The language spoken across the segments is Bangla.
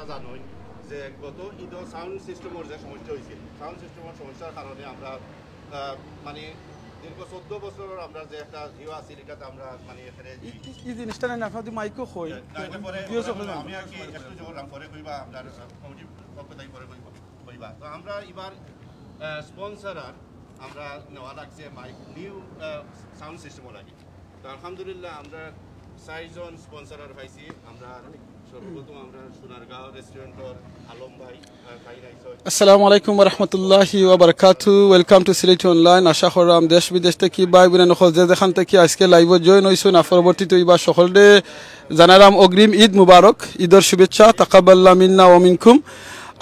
আপনারা জানেন যে গত ঈদও সাউন্ড সিস্টেমের যে সমস্যা হয়েছিল, সাউন্ড সিস্টেমের সমস্যার কারণে আমরা মানে দীর্ঘ 14 বছর আমরা যে একটা ভিউ আছে এটাতে আমরা মানে এখানে এই জিনিসটা না আপনাদের মাইকও হয় আমি আর কি একটু জোরাম করে কইবা আপনার কমিটি পক্ষ থেকে করে কইবা। তো আমরা এবার স্পন্সর আমরা নেওয়া লাগছে মাইক নিউ সাউন্ড সিস্টেমও লাগে। তো আলহামদুলিল্লাহ আমরা 4 জন স্পন্সর পাইছি। আমরা সর্বপ্রথম আমরা সোনারগাঁও রেস্টুরেন্টর আলম ভাই আসসালামু আলাইকুম ওয়া রাহমাতুল্লাহি ওয়া বারাকাতুহু। Welcome to Sylheti online. আশা করাম দেশ বিদেশ থেকে ভাই বোন সকল যে যেখান থেকে আজকে লাইভে জয়েন হইছেন পরবর্তীতে ইবা সকলকে জানারাম অগ্রিম ঈদ মুবারক, ঈদের শুভেচ্ছা। তাকাব্বাল্লাহু মিন্না ওয়া মিনকুম।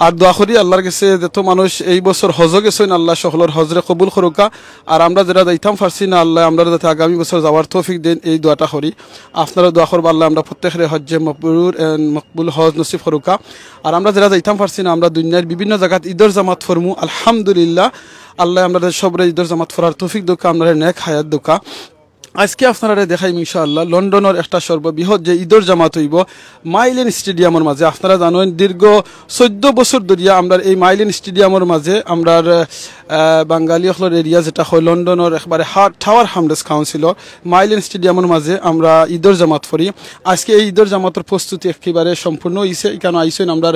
আর দোয়া করি আল্লাহর কাছে যত মানুষ এই বছর হজ গেছেন আল্লাহ সকলের হজরে কবুল করুকা। আর আমরা যারা যাইতাম পারছি না আল্লাহ আমরা যাতে আগামী বছর যাওয়ার তৌফিক দেন এই দোয়াটা করি। আপনারা দোয়া করবা আল্লাহ আমরা প্রত্যেকের হজ্জে মকবুল হজ নসিব করুকা। আর আমরা যারা যাইতাম পারছি না আমরা দুনিয়ার বিভিন্ন জায়গাত ঈদের জামাত ফরমু আলহামদুলিল্লাহ। আল্লাহ আমরা সবরে ঈদের জামাত ফরার তৌফিক দোকা, আমরা নেক হায়াত দোকা। আজকে আপনারা দেখাইম ইনশাআল্লাহ লন্ডনের একটা সর্ববৃহৎ যে ঈদের জামাত হইব মাইলেন স্টেডিয়ামের মাঝে। আপনারা জানেন দীর্ঘ 14 বছর ধরিয়া আমরা এই মাইলেন স্টেডিয়ামের মাঝে আমরা বাঙালি হলের এরিয়া যেটা হয় লন্ডনের একবারে টাওয়ার হামলেস কাউন্সিল মাইলেন স্টেডিয়ামের মাঝে আমরা ঈদের জামাত করি। আজকে এই ঈদের জামাতের প্রস্তুতি একেবারে সম্পূর্ণ হয়েছে। এখানে আইসেন আমরা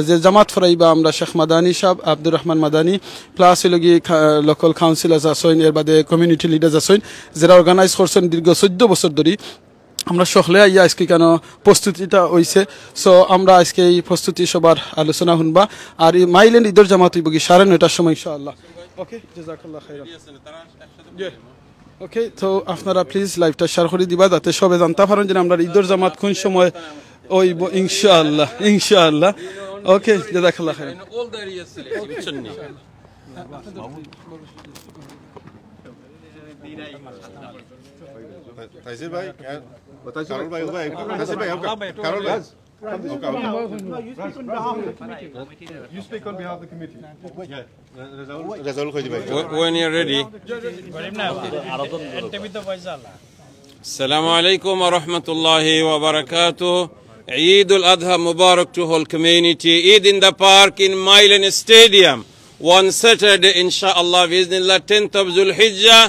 যে জামাত ফরাইবা আমরা শেখ মাদানী সাহেব, আব্দুর রহমান মাদানী প্লাস হইলগি লোকাল কাউন্সিলার্স আসেন, এর বাদে কমিউনিটি লিডার্স আসেন যারা অর্গানাইজ করছেন দীর্ঘ 14 বছর ধরে। আমরা সকলে আইয়া আজকে কেন প্রস্তুতিটা হয়েছে। সো আমরা আজকে এই প্রস্তুতি সবার আলোচনা শুনবা। আর এই মাইলেন ঈদের জামাত হইব কি 9:30টার সময় ইনশাআল্লাহ। ওকে, জাযাকাল্লাহ খাইরান। ওকে, তো আপনারা প্লিজ লাইভটা শেয়ার করে দিবা যাতে সবাই জানতে পারেন যে আমরা ঈদের জামাত কোন সময় হইব ইনশাআল্লাহ ইনশাআল্লাহ। ওকে, জাযাকাল্লাহ খাইরান। Taisir bhai, Karol bhai, Taisir bhai, Karol bhai. You speak on behalf of the committee. Yeah, Razal Khoji bhai. When you're ready. Assalamu alaikum wa rahmatullahi wa barakatuh. Eidul Adha Mubarak to whole community. Eid in the park in Milan Stadium. One Saturday, inshallah, biznillah, 10th of Zulhijjah.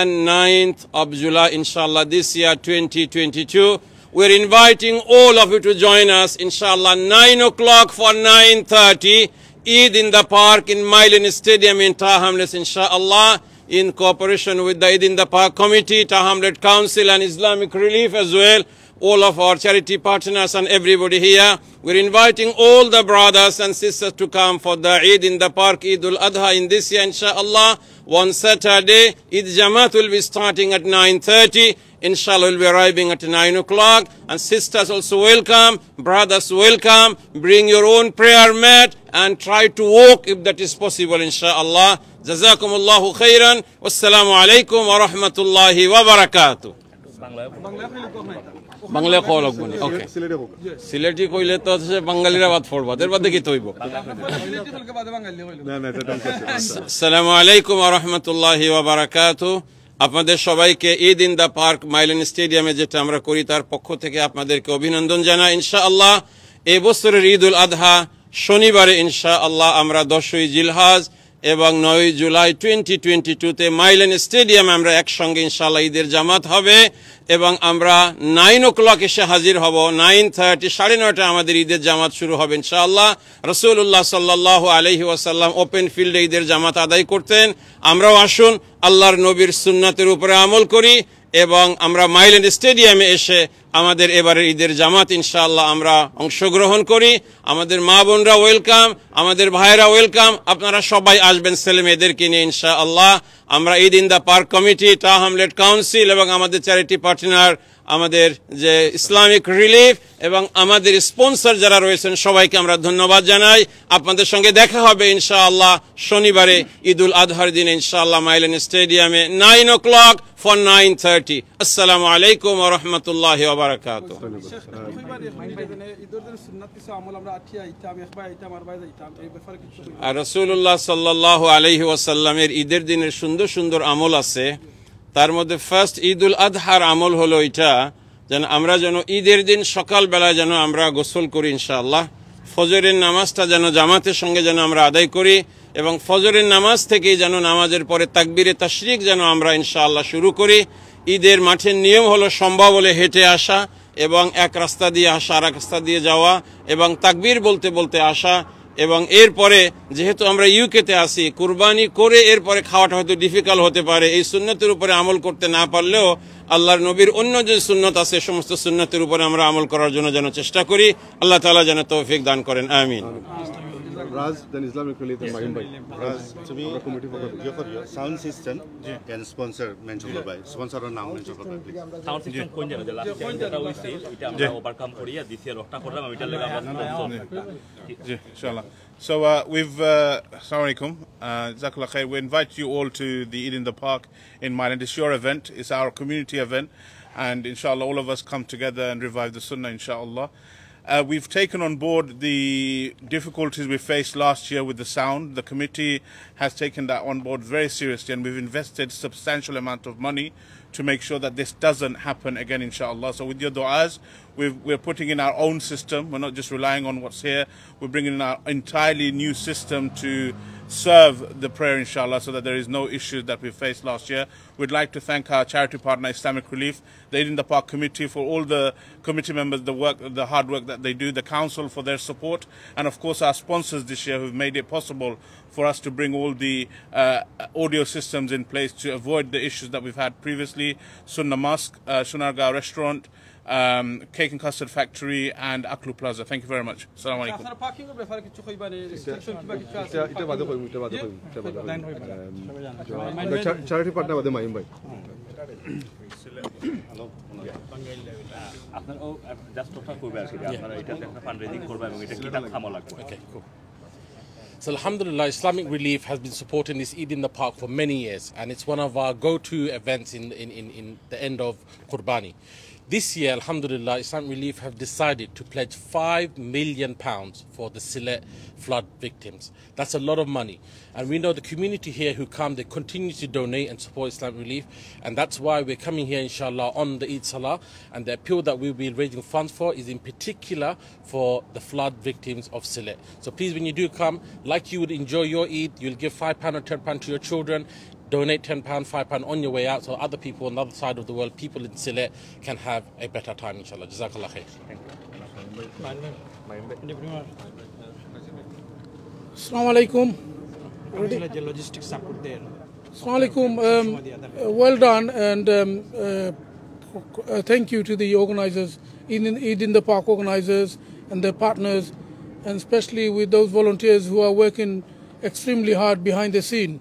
And 9th of July, inshallah, this year 2022. We're inviting all of you to join us, inshallah, 9 o'clock for 9:30. Eid in the park in Milan Stadium in Tahamlet, inshallah, in cooperation with the Eid in the Park Committee, Tahamlet Council and Islamic Relief as well. All of our charity partners and everybody here. We're inviting all the brothers and sisters to come for the Eid in the Park, Eidul Adha in this year, inshallah. One Saturday, Eid Jamaat will be starting at 9:30. Inshallah, we'll be arriving at 9 o'clock. And sisters also welcome, brothers welcome. Bring your own prayer mat and try to walk if that is possible, inshallah. Jazakumullahu khairan. Wassalamu alaikum wa rahmatullahi wa barakatuh. Bangla call লাগবে না। ওকে, সিলেটি কইলে তো বাঙালিরা বাদ পড়বা, এর বাদে কি তৈব। আসসালামু আলাইকুম ওয়া রাহমাতুল্লাহি ওয়া বারাকাতুহু। আপনাদের সবাইকে ঈদ ইন দা পার্ক মাইলেন স্টেডিয়ামে যেটা আমরা করি তার পক্ষ থেকে আপনাদেরকে অভিনন্দন জানাই। ইনশাআল্লাহ এই বছরের ঈদুল আদহা শনিবারে ইনশাআল্লাহ আমরা 10ই জিলহজ এবং 9ই জুলাই 2022-তে মাইলেন স্টেডিয়ামে আমরা একসঙ্গে ইনশাআল্লাহ ঈদের জামাত হবে এবং আমরা 9 o'clock এসে হাজির হব। 9:30 9:30 আমাদের ঈদের জামাত শুরু হবে ইনশাআল্লাহ। রাসূলুল্লাহ সাল্লাল্লাহু আলাইহি ওয়াসাল্লাম ওপেন ফিল্ডে ঈদের জামাত আদায় করতেন। আমরাও আসুন আল্লাহর নবীর সুন্নাতের উপরে আমল করি এবং আমরা মাইলেন স্টেডিয়ামে এসে আমাদের এবারের ঈদের জামাত ইনশাআল্লাহ আমরা অংশগ্রহণ করি। আমাদের মা বোনরা ওয়েলকাম, আমাদের ভাইরা ওয়েলকাম। আপনারা সবাই আসবেন ছেলে মেয়েদেরকে নিয়ে ইনশাআল্লাহ। আমরা Eid in the park committee, Tower Hamlets council এবং আমাদের চ্যারিটি পার্টনার, আমাদের যে ইসলামিক রিলিফ এবং আমাদের স্পন্সর যারা রয়েছেন সবাইকে আমরা ধন্যবাদ জানাই। আপনাদের সঙ্গে দেখা হবে ইনশাআল্লাহ শনিবারে ঈদুল আজহার দিনে ইনশাআল্লাহ মাইলেন স্টেডিয়ামে 9 o'clock for 9:30. Assalamu alaikum wa rahmatullahi wa barakatuh. আর রাসূলুল্লাহ সাল্লাল্লাহু আলাইহি ওয়াসাল্লামের ঈদের দিনের সুন্দর সুন্দর আমল আছে। তার মধ্যে ফার্স্ট ঈদুল আজহার আমল হলো এটা যেন আমরা যেন ঈদের দিন সকালবেলা যেন আমরা গোসল করি ইনশাআল্লাহ। ফজরের নামাজটা যেন জামাতের সঙ্গে যেন আমরা আদায় করি এবং ফজরের নামাজ থেকেই যেন নামাজের পরে তাকবীরে তাশরিক যেন আমরা ইনশাআল্লাহ শুরু করি। ঈদের মাঠের নিয়ম হলো সম্ভব হলে হেঁটে আসা এবং এক রাস্তা দিয়ে আসা আর এক রাস্তা দিয়ে যাওয়া এবং তাকবীর বলতে বলতে আসা এবং এরপরে যেহেতু আমরা ইউকেতে আসি কুরবানি করে এরপরে খাওয়াটা হয়তো ডিফিকাল্ট হতে পারে, এই সুন্নতের উপরে আমল করতে না পারলেও আল্লাহর নবীর অন্য যে সুন্নত আছে সমস্ত সুন্নতের উপরে আমরা আমল করার জন্য যেন চেষ্টা করি। আল্লাহ তাআলা যেন তৌফিক দান করেন, আমিন। Raz, then Islamic Relief, then Mahim Bhai. Raz, to me, sound system can sponsor mention by sponsor or নাম mention করবে please. সাউন্ড সিস্টেম কোন জায়গা লাস্ট টাইম যেটা হইছে এটা আমরা ওভারকাম করিয়া দিছি রক্ষা করলাম আমি এটা লাগা জি ইনশাআল্লাহ So assalamu alaikum, jazakallah khair. We invite you all to the Eid in the Park in Mailand. It's your event, it's our community event, and inshallah all of us come together and revive the sunnah inshallah. We've taken on board the difficulties we faced last year with the sound. The committee has taken that on board very seriously, and we've invested substantial amount of money to make sure that this doesn't happen again, inshallah. So with your du'as, we're putting in our own system. We're not just relying on what's here. We're bringing in our entirely new system to serve the prayer, inshallah, so that there is no issues that we faced last year. We'd like to thank our charity partner, Islamic Relief, the Eid in the Park committee for all the committee members, the hard work that they do, the council for their support, and of course our sponsors this year who've made it possible for us to bring all the audio systems in place to avoid the issues that we've had previously. Sunnah Mosque, Shunargaon Restaurant, Cake and Custard Factory, and Aklu Plaza. Thank you very much. Assalamu alaikum. Charity partner বাদে Mahim Bhai. আপনারা জাস্ট রক্ষা করবে আর কি আপনারা এটাতে একটা ফান্ড রেজিং করবে এবং এটা কিটা থামা লাগবে। Okay, cool. So alhamdulillah, Islamic Relief has been supporting this Eid in the Park for many years, and it's one of our go-to events in the end of Qurbani. This year, alhamdulillah, Islamic Relief have decided to pledge £5 million for the Sylhet flood victims. That's a lot of money. And we know the community here who come, they continue to donate and support Islamic Relief. And that's why we're coming here, inshallah, on the Eid Salah. And the appeal that we'll be raising funds for is in particular for the flood victims of Sylhet. So please, when you do come, like you would enjoy your Eid, you'll give £5 or £10 to your children. Donate £10, £5 on your way out so other people on the other side of the world, people in Sylhet, can have a better time, inshallah. Jazakallah khair. Assalamu alaikum. Logistics support there. Assalamu alaikum. Well done, and thank you to the organizers, Eid in the Park organizers and their partners, and especially with those volunteers who are working extremely hard behind the scene.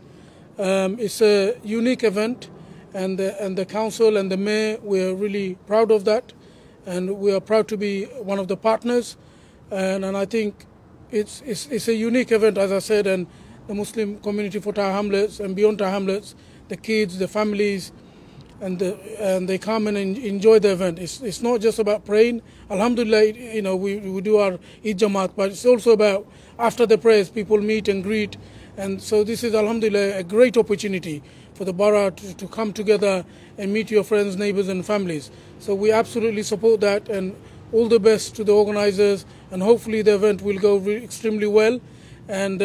It's a unique event, and the council and the mayor, we are really proud of that, and we are proud to be one of the partners, and I think it's a unique event, as I said, and the Muslim community for Thai hamlets and beyond Thai hamlets, the kids, the families, and they come and enjoy the event. It's not just about praying. Alhamdulillah, you know, we do our Eid Jamaat, but it's also about after the prayers, people meet and greet. And so this is, alhamdulillah, a great opportunity for the borough to come together and meet your friends, neighbors and families. So we absolutely support that, and all the best to the organizers, and hopefully the event will go extremely well. And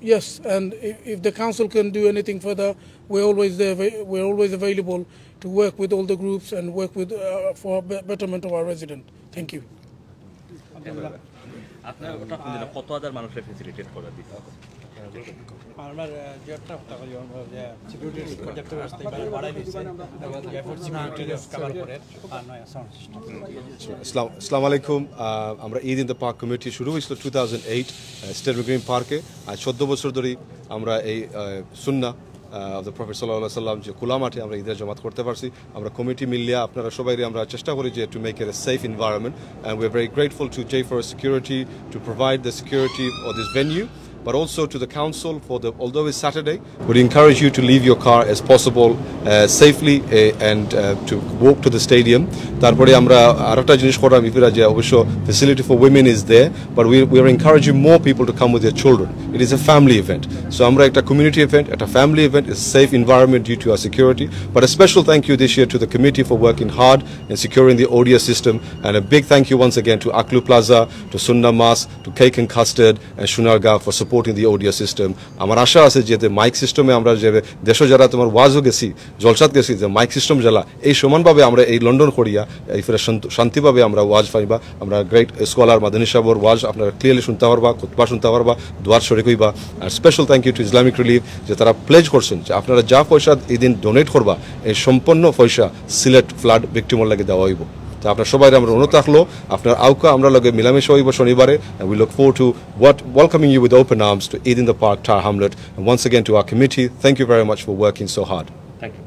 yes, and if the council can do anything further, we're always there. We're always available to work with all the groups and work with for betterment of our residents. Thank you. আপনারা ওটা কত হাজার মানুষের ফ্যাসিলিটেট করে দিতে আমার যেটা কথা বলি আমরা যে সিকিউরিটি প্রজেক্ট ব্যবস্থা এবারে বাড়াই দিয়েছে এবং এফোর্ট সিকিউরিটি কভার করে আর নয় সাউন্ড সিস্টেম। Assalamu alaikum. আমরা Eid in the Park committee শুরু হয়েছিল 2008 স্টেট গ্রিন পার্কে। আজ 14 বছর ধরে আমরা এই সুন্নাহ of the Prophet sallallahu alaihi wasallam যে খোলা মাঠে আমরা ঈদের জামাত করতে পারছি। আমরা কমিটি মিলিয়া আপনারা সবাই আমরা চেষ্টা করি যে to make it a safe environment, and we're very grateful to J for security to provide the security of this venue. but also to the council for although it's Saturday, would encourage you to leave your car as possible safely and to walk to the stadium. তারপরে আমরা আরেকটা জিনিস করলাম ইফিরা যে অবশ্য facility for women is there, but we are encouraging more people to come with their children. It is a family event. So আমরা একটা community event, একটা family event, is a safe environment due to our security. But a special thank you this year to the committee for working hard in securing the ODS system, and a big thank you once again to Aklu Plaza, to Sunna Mosque, to Cake and Custard and Shunarga for supporting the ODS system. আমার আশা আছে যে মাইক সিস্টেমে আমরা যে দেশ যারা তোমার ওয়াজও গেছি জলসাত গেছি যে মাইক সিস্টেম জ্বালা এই সমানভাবে আমরা এই লন্ডন করিয়া এই ফিরে শান্তিভাবে আমরা ওয়াজ পাইবা আমরা গ্রেট স্কলার মাদানী সাহেবের ওয়াজ আপনারা ক্লিয়ারলি শুনতে পারবা খুতবা শুনতে পারবা দোয়ার শরীক হইবা। আর special thank you to Islamic Relief যে তারা প্লেজ করছেন যে আপনারা যা পয়সা এই দিন ডোনেট করবা এই সম্পূর্ণ পয়সা সিলেট ফ্লাড ভিক্টিমর লাগে দেওয়া হইব। তা আপনার সবাই আমরা অনুরোধ রাখলো আপনার আউকা আমরা লগে মিলামেশা হইব শনিবারে, and we look forward to welcoming you with open arms to Eid in the Park, Tower Hamlet, and once again to our committee, thank you very much for working so hard. Thank you.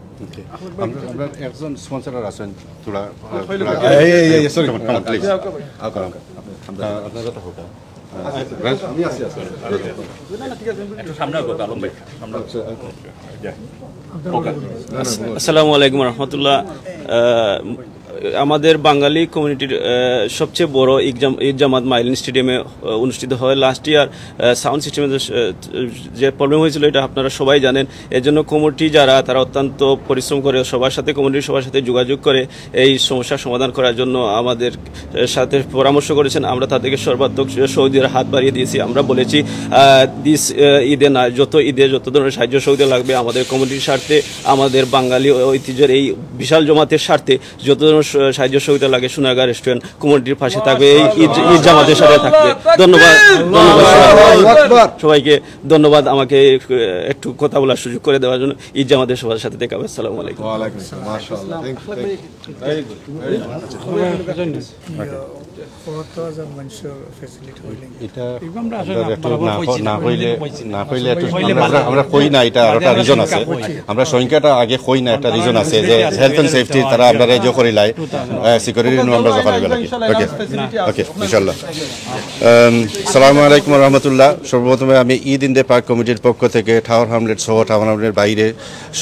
আমরা একজন স্পন্সর আছেন তোরা সরি প্লিজ একটু সামনে হোক আলম ভাই, সামনে আসসালামু আলাইকুম রহমতুল্লাহ। আমাদের বাঙালি কমিউনিটির সবচেয়ে বড় ঈদ জামাত মাইলিন স্টেডিয়ামে অনুষ্ঠিত হয়। লাস্ট ইয়ার সাউন্ড সিস্টেমে যে প্রবলেম হয়েছিল এটা আপনারা সবাই জানেন। এর জন্য কমিটি যারা তারা অত্যন্ত পরিশ্রম করে কমিটির সবার সাথে যোগাযোগ করে এই সমস্যার সমাধান করার জন্য আমাদের সাথে পরামর্শ করেছেন। আমরা তাদেরকে সর্বাত্মক সহযোগিতার হাত বাড়িয়ে দিয়েছি। আমরা বলেছি দিস ঈদে না যত ধরনের সাহায্য সহযোগিতা লাগবে আমাদের কমিটির স্বার্থে, আমাদের বাঙালি ঐতিহ্যের এই বিশাল জমাতের স্বার্থে যত ধরনের সাহায্য সহযোগিতা লাগে সোনাগা রেস্টুরেন্ট কমিটির পাশে থাকবে, এই ঈদ জামাতের সাথে থাকবে। ধন্যবাদ সবাইকে, ধন্যবাদ আমাকে একটু কথা বলার সুযোগ করে দেওয়ার জন্য। ঈদ জামাতের সবার সাথে দেখা হবে। আসসালামু আলাইকুম। আমরা কই না, এটা আর একটা রিজন আছে, আমরা সংখ্যাটা আগে কই না, একটা রিজন আছে যে হেলথ এন্ড সেফটি তারা আমরা রেজো করি লাই সিকিউরিটি আমরা জমা লাগে। ওকে ওকে ইনশাআল্লাহ। আসসালামু আলাইকুম ওয়া রাহমাতুল্লাহ। সর্বপ্রথমে আমি ঈদ ইন দ্য পার্ক কমিটির পক্ষ থেকে টাওয়ার হ্যামলেট সহ টাওয়ার হ্যামলেটের বাইরে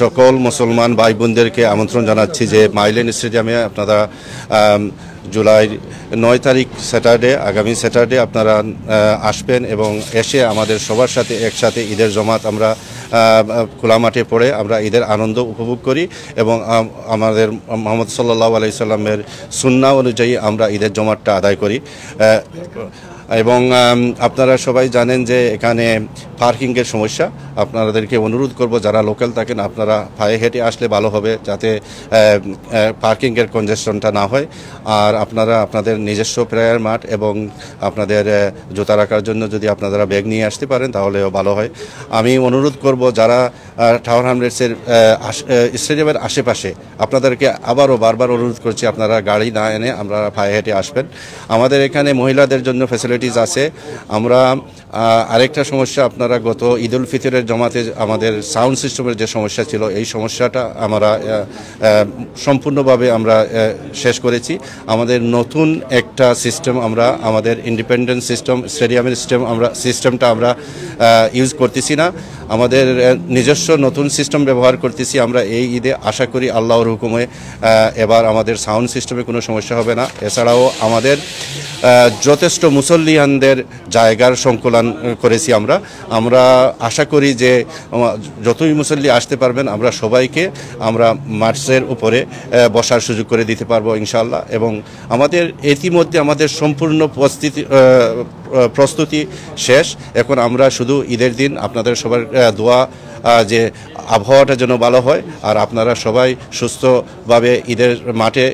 সকল মুসলমান ভাই বোনদেরকে আমন্ত্রণ জানাচ্ছি যে মাইলেন স্টেডিয়ামে আপনারা জুলাই 9 তারিখ স্যাটারডে, আগামী স্যাটারডে আপনারা আসবেন এবং এসে আমাদের সবার সাথে একসাথে ঈদের জমাত আমরা খোলা মাঠে পড়ে আমরা ঈদের আনন্দ উপভোগ করি এবং আমাদের মুহাম্মদ সাল্লাল্লাহু আলাইহি সাল্লামের সুন্নাহ অনুযায়ী আমরা ঈদের জমাতটা আদায় করি। এবং আপনারা সবাই জানেন যে এখানে পার্কিংয়ের সমস্যা। আপনাদেরকে অনুরোধ করব যারা লোকাল থাকেন আপনারা পায়ে হেঁটে আসলে ভালো হবে যাতে পার্কিংয়ের কনজেশনটা না হয়। আর আপনারা আপনাদের নিজস্ব প্রেয়ার মাঠ এবং আপনাদের জুতা রাখার জন্য যদি আপনারা ব্যাগ নিয়ে আসতে পারেন তাহলেও ভালো হয়। আমি অনুরোধ করব যারা টাওয়ার হ্যামলেটসের স্টেডিয়ামের আশেপাশে আপনাদেরকে আবারও বারবার অনুরোধ করছি আপনারা গাড়ি না এনে আমরা পায়ে হেঁটে আসবেন। আমাদের এখানে মহিলাদের জন্য ফ্যাসিলিটিস আছে। আমরা আরেকটা সমস্যা, আপনারা গত ঈদুল ফিতরের জমাতে আমাদের সাউন্ড সিস্টেমের যে সমস্যা ছিল এই সমস্যাটা আমরা সম্পূর্ণভাবে আমরা শেষ করেছি। আমাদের নতুন একটা সিস্টেম আমরা আমাদের ইন্ডিপেন্ডেন্ট সিস্টেম স্টেডিয়ামের সিস্টেমটা আমরা ইউজ করতেছি না, আমাদের নিজস্ব নতুন সিস্টেম ব্যবহার করতেছি। আমরা এই ঈদে আশা করি আল্লাহর হুকুমে এবার আমাদের সাউন্ড সিস্টেমে কোনো সমস্যা হবে না। এছাড়াও আমাদের যথেষ্ট মুসল্লিয়ানদের জায়গার সংকুলন করেছি আমরা আশা করি যে যতই মুসল্লি আসতে পারবেন আমরা সবাইকে আমরা মাঠের উপরে বসার সুযোগ করে দিতে পারবো ইনশাআল্লাহ। এবং আমাদের ইতিমধ্যে আমাদের সম্পূর্ণ প্রস্তুতি শেষ। এখন আমরা শুধু ঈদের দিন আপনাদের সবার দোয়া যে আবহাওয়াটা যেন ভালো হয় আর আপনারা সবাই সুস্থভাবে ঈদের মাঠে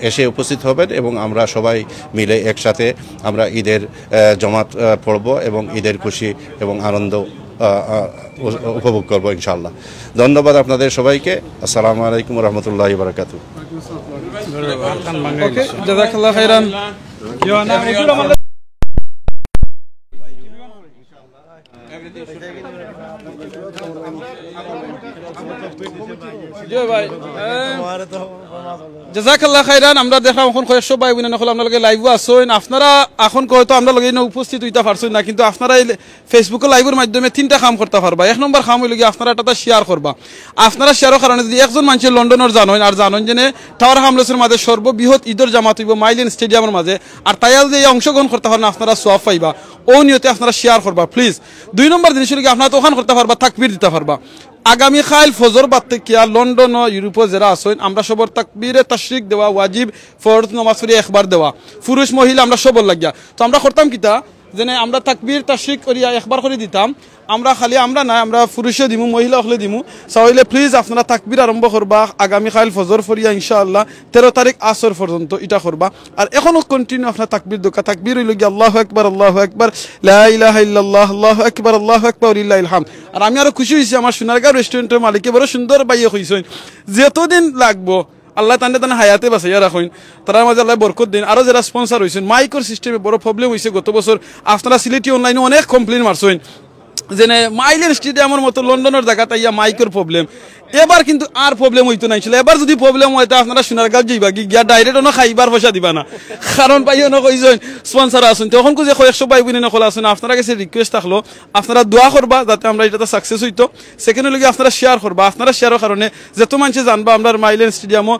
এসে উপস্থিত হবেন এবং আমরা সবাই মিলে একসাথে আমরা ঈদের জমাত পড়ব এবং ঈদের খুশি এবং আনন্দ উপভোগ করব ইনশাআল্লাহ। ধন্যবাদ আপনাদের সবাইকে। আসসালামু আলাইকুম ওয়া রাহমাতুল্লাহি ওয়া বারাকাতুহু। জাযাকাল্লাহু খাইরান। জাযাকাল্লাহ খাইরান। আমরা দেখলাম এখন কয়েকশো ভাই বোন হল আপনার লগে লাইভও আসছেন। আপনারা এখন হয়তো আমরা লগে উপস্থিত হইতে পারছেন না, কিন্তু আপনারা এই ফেসবুকে লাইভের মাধ্যমে 3টা কাম করতে পারবা। 1 নম্বর কাম হইল গিয়ে আপনারা এটা শেয়ার করবা। আপনারা শেয়ারের কারণে যদি একজন মানুষের লন্ডনের জানেন আর জানেন যে টাওয়ার হামলেসের মাঝে সর্ববৃহৎ ঈদের জামাত হইব মাইলেন স্টেডিয়ামের মাঝে, আর তাই যদি অংশগ্রহণ করতে পারেন আপনারা সওয়াব পাইবা। ও নিয়তে আপনারা শেয়ার করবা প্লিজ। 2 নম্বর জিনিস হল আপনারা তখন করতে পারবা তাকবীর দিতে পারবা। আগামী খাইল ফজর বাদ থেকে লন্ডন ও ইউরোপে যারা আছেন আমরা সবর তাকবীরে তাশরিক দেওয়া ওয়াজিব, ফরজ নামাজ পড়ে একবার দেওয়া, পুরুষ মহিলা আমরা সবর লাগিয়া। তো আমরা করতাম কিতা যেনে আমরা তাকবীর তাশরিক করিয়া একবার করে দিতাম। আমরা খালি আমরা না, আমরা পুরুষে দিমু মহিলা হলে দিমু। চাইলে প্লিজ আপনারা তাকবীর আরম্ভ করবা আগামী খাইল ফজর ফরিয়া ইনশাআল্লাহ 13 তারিখ আসর পর্যন্ত এটা করবা। আর এখনো কন্টিনিউ আপনারা তাকবীর দোকা তাকবীর হইল গিয়ে আল্লাহু আকবার লা ইলাহা ইল্লাল্লাহ আল্লাহু আকবার লিল্লাহিল হামদ। আর আমি আরো খুশি হইছি আমার সোনারগাঁও রেস্টুরেন্টের মালিকে বড় সুন্দর বাইয়ে কইছেন যতদিন লাগবো আল্লাহ তানে হায়াতে বাঁচাইয়া রাখুন, তার মাঝে আল্লাহ বরকত দিন। আরো যারা স্পন্সর হয়েছেন মাইকের সিস্টেমে বড় প্রবলেম হয়েছে গত বছর। আপনারা সিলেটি অনলাইনে অনেক কমপ্লেন মারছেন যে মাইলেন স্টেডিয়ামের মতো লন্ডনের জায়গাতে ইয়া মাইকের প্রবলেম। এবার কিন্তু আর প্রবলেম হইতো না। এবার যদি প্রবলেম হয় আপনারা সোনারগাঁও যাইবা গিয়া ডাইরেক্ট অন্য খাইবার পয়সা দিবা না, কারণ পাইও না কইছেন স্পন্সর আসুন। তখন যে কয়েকশো ভাই বোন নকল আসুন আপনারা কাছে রিকোয়েস্ট থাকলো আপনারা দোয়া করবা যাতে আমরা এটাতে সাকসেস হইতো। সেকেন্ড হলে আপনারা শেয়ার করবা। আপনারা শেয়ারের কারণে যত মানুষ জানবা আমরা মাইলেন স্টেডিয়ামও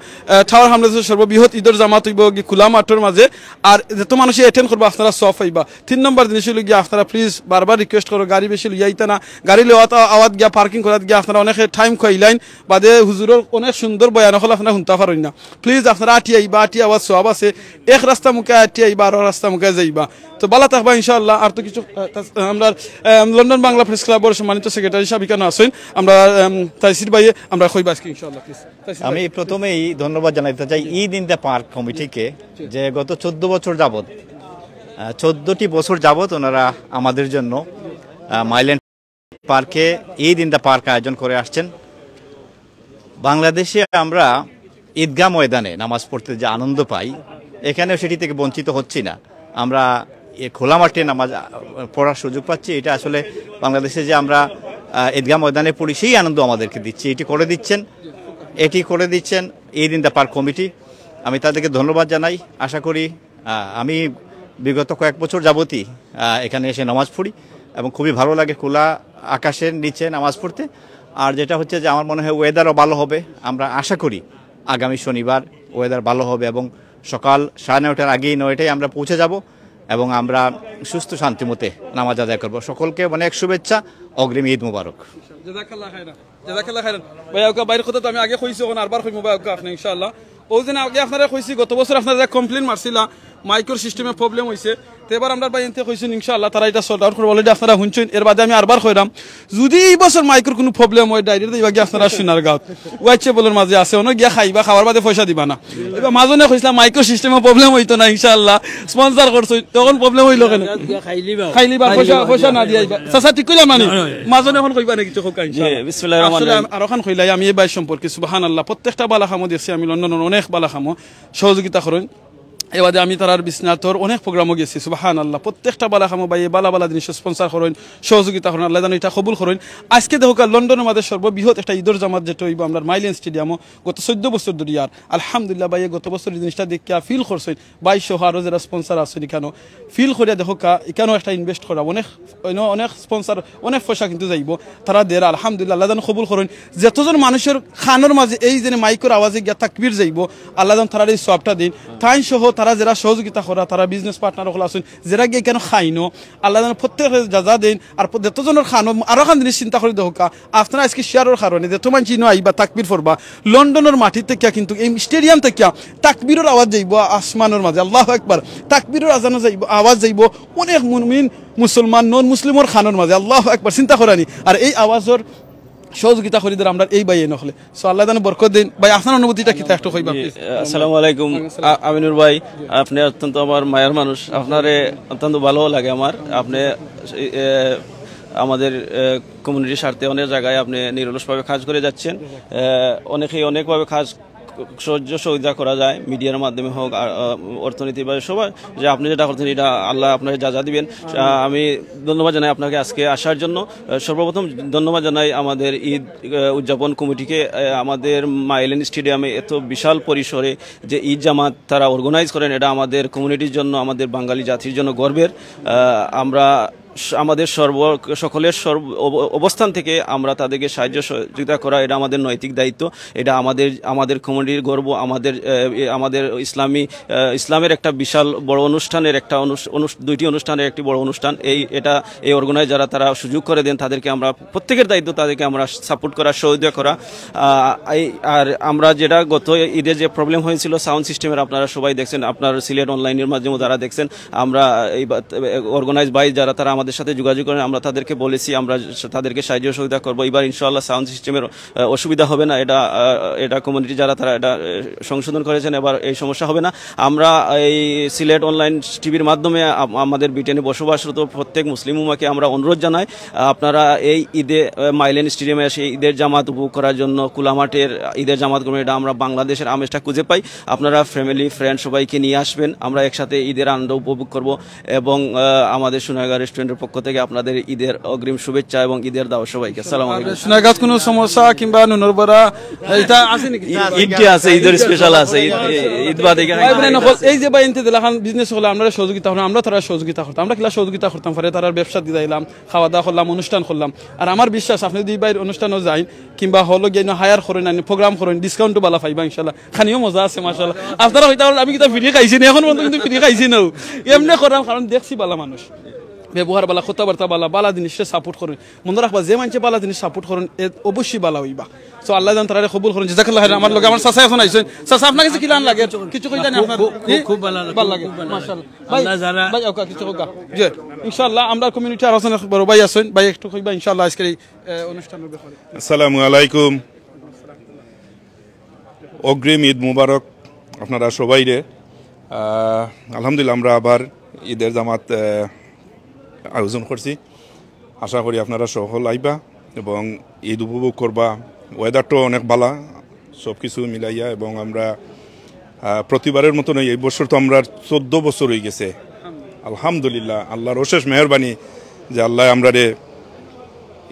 টাওয়ার হামলেসের সর্ববৃহৎ ঈদের জামাত হইব খোলা মাঠের মাঝে, আর যত মানুষ অ্যাটেন্ড করবা আপনারা সফ হইবা। 3 নম্বর জিনিস হলো গিয়ে আপনারা প্লিজ বারবার রিকোয়েস্ট করো গাড়ি বেশি লইয়াইতা না, গাড়ি লওয়া আওয়াত গিয়া পার্কিং করাত গিয়া আপনারা অনেক টাইম খাইলাইন বাদে হুজুরের অনেক সুন্দর বয়ান হল আপনারা শুনতে পারেন না। প্লিজ আপনারা আটি আইবা, আটি আওয়াজ সব আছে, এক রাস্তা মুখে আটি আইবা আর রাস্তা মুখে যাইবা। তো ভালো থাকবা ইনশাআল্লাহ। আর তো কিছু আমরা লন্ডন বাংলা প্রেস ক্লাবের সম্মানিত সেক্রেটারি সাবিকানা আছেন আমরা তাইসির ভাইয়ে আমরা কইবা আজকে ইনশাআল্লাহ। আমি প্রথমেই ধন্যবাদ জানাতে চাই ঈদ ইন দ্য পার্ক কমিটিকে, যে গত 14 বছর যাবত 14টি বছর যাবত ওনারা আমাদের জন্য মাইল্যান্ড পার্কে ঈদ ইন দ্য পার্ক আয়োজন করে আসছেন। বাংলাদেশে আমরা ঈদগাহ ময়দানে নামাজ পড়তে যে আনন্দ পাই এখানেও সেটি থেকে বঞ্চিত হচ্ছি না। আমরা খোলা মাঠে নামাজ পড়ার সুযোগ পাচ্ছি। এটা আসলে বাংলাদেশে যে আমরা ঈদগাহ ময়দানে পড়ি সেই আনন্দ আমাদেরকে দিচ্ছে, এটি করে দিচ্ছেন Eid in the park committee. আমি তাদেরকে ধন্যবাদ জানাই। আশা করি আমি বিগত কয়েক বছর যাবতই এখানে এসে নামাজ পড়ি এবং খুবই ভালো লাগে খোলা আকাশের নিচে নামাজ পড়তে। আর যেটা হচ্ছে যে আমার মনে হয় ওয়েদারও ভালো হবে। আমরা আশা করি আগামী শনিবার ওয়েদার ভালো হবে এবং সকাল 9:30 আগেই 9টায় আমরা পৌঁছে যাব এবং আমরা সুস্থ শান্তিমতে নামাজ আদায় করব। সকলকে অনেক শুভেচ্ছা, অগ্রিম ঈদ মুবারক। জাযাকাল্লাহ খাইরান, জাযাকাল্লাহ খাইরান। ভাই ওকা বাইরে কথা তো আমি আগে কইছি ওখানে আরবার কইমু ভাই ওকা আপনি ইনশাআল্লাহ। ও দিন আগে আপনারা কইছি গত বছর আপনারা যে কমপ্লেইন মারছিলা মাইক্রো সিস্টেমে প্রবলেম হইছে, তো এবার আমরা ভাই এনতে কইছেন ইনশাআল্লাহ তারা এটা সল্ট আউট করবে। অলরেডি আপনারা শুনছেন। এর বাদে আমি আরবার কইরাম যদি এই বছর মাইক্রোর কোনো প্রবলেম হয় ডাইরেক্ট দিবা গিয়া আপনারা সোনারগাঁও ওয়াইচে বলার মাঝে আছে অন্য গিয়া খাইবা, খাওয়ার বাদে পয়সা দিবা না। এবার মাজনে কইছিলাম মাইক্রো সিস্টেমে প্রবলেম হইতো না ইনশাআল্লাহ স্পন্সর করছো তখন প্রবলেম হইলো কেন খাইলিবা পয়সা না দিয়াইবা চাচা ঠিক কইলা মানে মাজনে এখন কইবা না কিছু খোকা ইনশাআল্লাহ। বিসমিল্লাহির রহমানির রহিম। আর ওখান কইলাই আমি এই ভাই সম্পর্কে সুবহানাল্লাহ প্রত্যেকটা বালা খামো দেখছি আমি লন্ডনের অনেক বালা খামো সহযোগিতা করেন। এবারে আমি তার বিশ্বনাথর অনেক প্রোগ্রামও গেছি সুবহানাল্লাহ প্রত্যেকটা বালা খামো ভাই বালা বালা জিনিস স্পন্সর করেন সহযোগিতা করেন। আল্লাহ জানো এটা কবুল করেন। আজকে দেখো লন্ডনের মাঝে সর্ববৃহৎ একটা ঈদের জামাত যেটা হইব আমরা মাইলেন স্টেডিয়ামও গত 14 বছর ধরে। আর আলহামদুলিল্লাহ ভাই গত বছর এই জিনিসটা দেখিয়া ফিল করছেন 2200 আরও যারা স্পন্সর আছেন এখানেও ফিল করিয়া দেখো এখানেও একটা ইনভেস্ট করা অনেক স্পন্সর অনেক পয়সা কিন্তু যাইব তারা দের। আলহামদুলিল্লাহ আল্লাহ জানো কবুল করেন। যতজন মানুষের খানোর মাঝে এই যে মাইকের আওয়াজে গিয়া তাকবীর যাইব আল্লাহ জানো তারা এই সবটা দিন তাই সহ তারা যারা সহযোগিতা করা তারা বিজনেস পার্টনার হল আছেন যারা গিয়ে কেন খাইনো আল্লাহ যেন প্রত্যেক যা দেন। আর যতজনের খানো আরো খান জিনিস চিন্তা করে দেখা আপনারা আজকে শেয়ারের কারণে যত মানুষ আইবা তাকবীর পড়বা লন্ডনের মাটি থেকে কিন্তু এই স্টেডিয়াম থেকে তাকবীরের আওয়াজ যাইব আসমানের মাঝে আল্লাহু আকবার তাকবীরের আজান যাইব আওয়াজ যাইব অনেক মুমিন মুসলমান নন মুসলিমর খানোর মাঝে আল্লাহু আকবার চিন্তা করানি। আর এই আওয়াজের সহযোগিতা করি আমরা এই ভাই নহলে সো আল্লাহ জানো বরকত দিন। ভাই আপনার অনুভূতিটা কি একটু কইবা প্লিজ। আসসালামু আলাইকুম আমিনুর ভাই, আপনি অত্যন্ত আমার মায়ের মানুষ, আপনারে অত্যন্ত ভালো লাগে আমার। আপনি আমাদের কমিউনিটির স্বার্থে অনেক জায়গায় আপনি নিরলসভাবে কাজ করে যাচ্ছেন, অনেকেই অনেকভাবে কাজ সহযোগিতা করা যায়, মিডিয়ার মাধ্যমে হোক, অর্থনীতি বা সবাই, যে আপনি যেটা করছেন এটা আল্লাহ আপনাকে যা দিবেন। আমি ধন্যবাদ জানাই আপনাকে আজকে আসার জন্য। সর্বপ্রথম ধন্যবাদ জানাই আমাদের ঈদ উদযাপন কমিটিকে, আমাদের মাইলেন স্টেডিয়ামে এত বিশাল পরিসরে যে ঈদ জামাত তারা অর্গানাইজ করেন, এটা আমাদের কমিউনিটির জন্য, আমাদের বাঙালি জাতির জন্য গর্বের। আমরা আমাদের সকলের অবস্থান থেকে আমরা তাদেরকে সাহায্য সহযোগিতা করা, এটা আমাদের নৈতিক দায়িত্ব, এটা আমাদের কমিউনিটির গর্ব, আমাদের ইসলামের একটা বিশাল বড় অনুষ্ঠানের একটা দুইটি অনুষ্ঠানের একটি বড় অনুষ্ঠান। এই অর্গানাইজ যারা তারা সুযোগ করে দেন তাদেরকে আমরা প্রত্যেকের দায়িত্ব, তাদেরকে আমরা সাপোর্ট করা, সহযোগিতা করা। আর আমরা যেটা গত ঈদে যে প্রবলেম হয়েছিল সাউন্ড সিস্টেমের, আপনারা সবাই দেখছেন, আপনার সিলেট অনলাইনের মাধ্যমে যারা দেখছেন, আমরা এই অর্গানাইজ বাই যারা তারা আমাদের সাথে যোগাযোগ করেন, আমরা তাদেরকে বলেছি আমরা তাদেরকে সাহায্য সহযোগিতা করবো। এবার ইনশাআল্লাহ সাউন্ড সিস্টেমের অসুবিধা হবে না, এটা কমিউনিটি যারা তারা এটা সংশোধন করেছেন, এবার এই সমস্যা হবে না। আমরা এই সিলেট অনলাইন টিভির মাধ্যমে আমাদের ব্রিটেনে বসবাসরত প্রত্যেক মুসলিম উম্মাহকে আমরা অনুরোধ জানাই, আপনারা এই ঈদে মাইলেন স্টেডিয়ামে এসে ঈদের জামাত উপভোগ করার জন্য, কুলামাটের ঈদের জামাত করবেন, এটা আমরা বাংলাদেশের আমেজটা খুঁজে পাই। আপনারা ফ্যামিলি ফ্রেন্ড সবাইকে নিয়ে আসবেন, আমরা একসাথে ঈদের আনন্দ উপভোগ করব। এবং আমাদের সোনারগাঁ রেস্টুরেন্টের পক্ষ থেকে আপনাদের ঈদের অগ্রিম শুভেচ্ছা এবং ঈদের দাওয়াত সবাইকে। আসসালামু আলাইকুম। সোনারগাঁত কোনো সমস্যা কিংবা নুনর বড়া এটা আছে নাকি? ঈদটি আছে, ঈদের স্পেশাল আছে, ঈদ বাদে এই যে বা ইনতে দিলাখান বিজনেস হলে আমরা সহযোগিতা করলাম, আমরা তারা সহযোগিতা করতাম, আমরা কিলা সহযোগিতা করতাম পারে, তারা ব্যবসা দিলাম, খাওয়া দাওয়া করলাম, অনুষ্ঠান করলাম। আর আমার বিশ্বাস আপনি যদি বাইরের অনুষ্ঠানও যাই কিংবা হলো গিয়ে হায়ার করেন, প্রোগ্রাম করেন, ডিসকাউন্টও ভালো পাইবা ইনশাল্লাহ, খানিও মজা আছে মাশাআল্লাহ। আপনারা হয়তো আমি কিন্তু ফ্রি খাইছি না, এখন পর্যন্ত কিন্তু ফ্রি খাইছি না, এমনি করাম, কারণ দেখছি বালা মানুষ ব্যবহার বালা, কথাবার্তা বালা জিনিসটা সাপোর্ট করেন। মনে রাখবা যে মানুষে বালা জিনিস সাপোর্ট করেন অবশ্যই বালা হইবা। সো আল্লাহ জান তারা কবুল করেন। জাযাকাল্লাহ খাইর। আমার লগে আমার চাচা এখন আইছেন। চাচা আপনার কাছে কি লান লাগে? কিছু কই জানি আপনার? খুব ভালো লাগে মাশাআল্লাহ। আল্লাহ যারা ভাই ওকা কিছু কোকা জি ইনশাআল্লাহ আমরা কমিউনিটি আর হাসান বড় ভাই আছেন, ভাই একটু কইবা ইনশাআল্লাহ আজকের এই অনুষ্ঠানের ব্যাপারে। আসসালামু আলাইকুম, অগ্রিম ঈদ মুবারক আপনারা সবাইরে। আলহামদুলিল্লাহ আমরা আবার ঈদের জামাত আয়োজন করছি, আশা করি আপনারা সফল আইবা এবং ঈদ উপভোগ করবা। ওয়েদারটাও অনেক ভালো, সব কিছু মিলাইয়া, এবং আমরা প্রতিবারের মতন এই বছর তো আমরা 14 বছর হয়ে গেছে আলহামদুলিল্লাহ। আল্লাহর অশেষ মেহরবানি যে আল্লাহ আমরা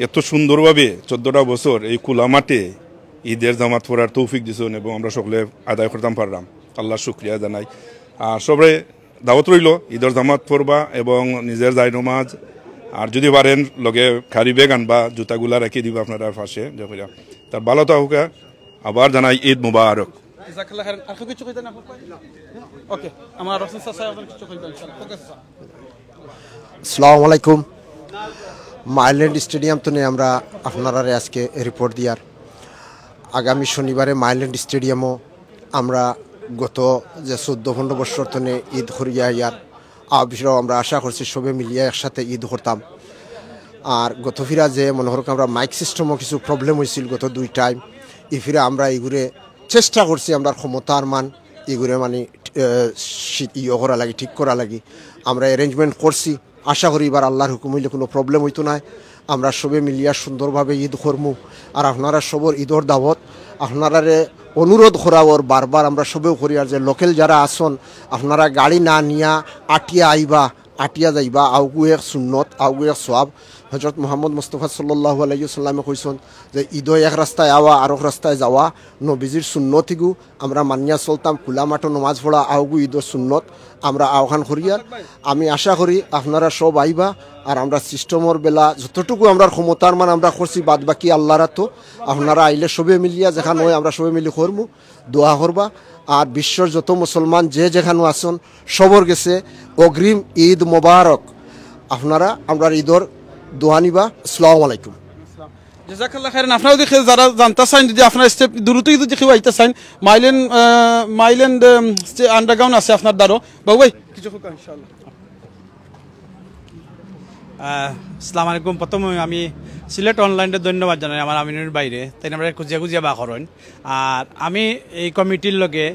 এত সুন্দরভাবে 14টা বছর এই খোলা মাঠে ঈদের জামাত পড়ার তৌফিক দিছেন এবং আমরা সকলে আদায় করতাম পারলাম, আল্লাহর শুকরিয়া জানাই। সবাই দাওয়াত রইল ঈদের জামাত পড়বা এবং নিজের জায় নমাজ, আর যদি পারেন লগে খারি বেগ আনবা, জুতাগুলা রেখে দিবা আপনারা পাশে, তার ভালো হোক। আবার জানাই ঈদ মুবারক। আসসালামু আলাইকুম। মাইল্যান্ড স্টেডিয়াম তো আমরা আপনারা আজকে রিপোর্ট দিয়ার আগামী শনিবারে মাইল্যান্ড স্টেডিয়ামও আমরা গত যে 14-15 বছর তনে ঈদ করিয়া ইয়ার আবিষও আমরা আশা করছি সবে মিলিয়ে একসাথে ঈদ করতাম। আর গত ফিরা যে মনে হোক আমরা মাইক সিস্টেমও কিছু প্রবলেম হয়েছিল গত 2 টাইম, ই ফিরা আমরা এইগুলো চেষ্টা করছি আমরা ক্ষমতার মান এগুলো মানে করা লাগে, ঠিক করা লাগে আমরা অ্যারেঞ্জমেন্ট করছি। আশা করি এবার আল্লাহর হুকুম হইলে কোনো প্রবলেম হইতো না, আমরা সবে মিলিয়া সুন্দরভাবে ঈদ করমু। আর আপনারা সবর ঈদর দাওয়াত আপনারা অনুরোধ করা ওর বারবার আমরা সবেও করি। আর যে লোকাল যারা আসন আপনারা গাড়ি না নিয়া আটিয়া আইবা, আটিয়া যাইবা, আউগু এক সুন্নত আউগু এক সোয়াব। হজরত মোহাম্মদ মুস্তফা সাল্লাল্লাহু আলাইহি ওয়াসাল্লামে কইছেন যে ঈদ এক রাস্তায় আওয়া আর এক রাস্তায় যাওয়া নবীজির সুন্নতিগু আমরা মানিয়া চলতাম। খোলা মাঠো নমাজ পড়া আউগু ঈদর সুন্নত আমরা আহ্বান করিয়ার। আমি আশা করি আপনারা সব আইবা। আর আমরা সিস্টেমর বেলা যতটুকু আমরা ক্ষমতার মান আমরা করছি, বাদ বাকি আল্লাহরা তো আপনারা আইলে সবে মিলিয়া যেখানে হয় আমরা সবে মিলি করবো, দোয়া করবা। আর বিশ্বর যত মুসলমান যে যেখানে আসন সবর গেছে অগ্রিম ঈদ মোবারক। আপনারা আমরা ঈদর দোয়া নিবা। আসসালামু আলাইকুম। জাযাকাল্লাহ খাইরান। আপনারা যদি যারা জানতে চান, যদি আপনার স্টেপ দ্রুত যদি কেউ আইতে চান, মাইল্যান্ড আন্ডারগ্রাউন্ড আছে আপনার দ্বারও বাবু ভাই কিছু ইনশাআল্লাহ। আসসালামু আলাইকুম। প্রথমে আমি সিলেট অনলাইনে ধন্যবাদ জানাই আমার আমিনের বাইরে, তাই আমরা খুঁজিয়া বা করেন। আর আমি এই কমিটির লগে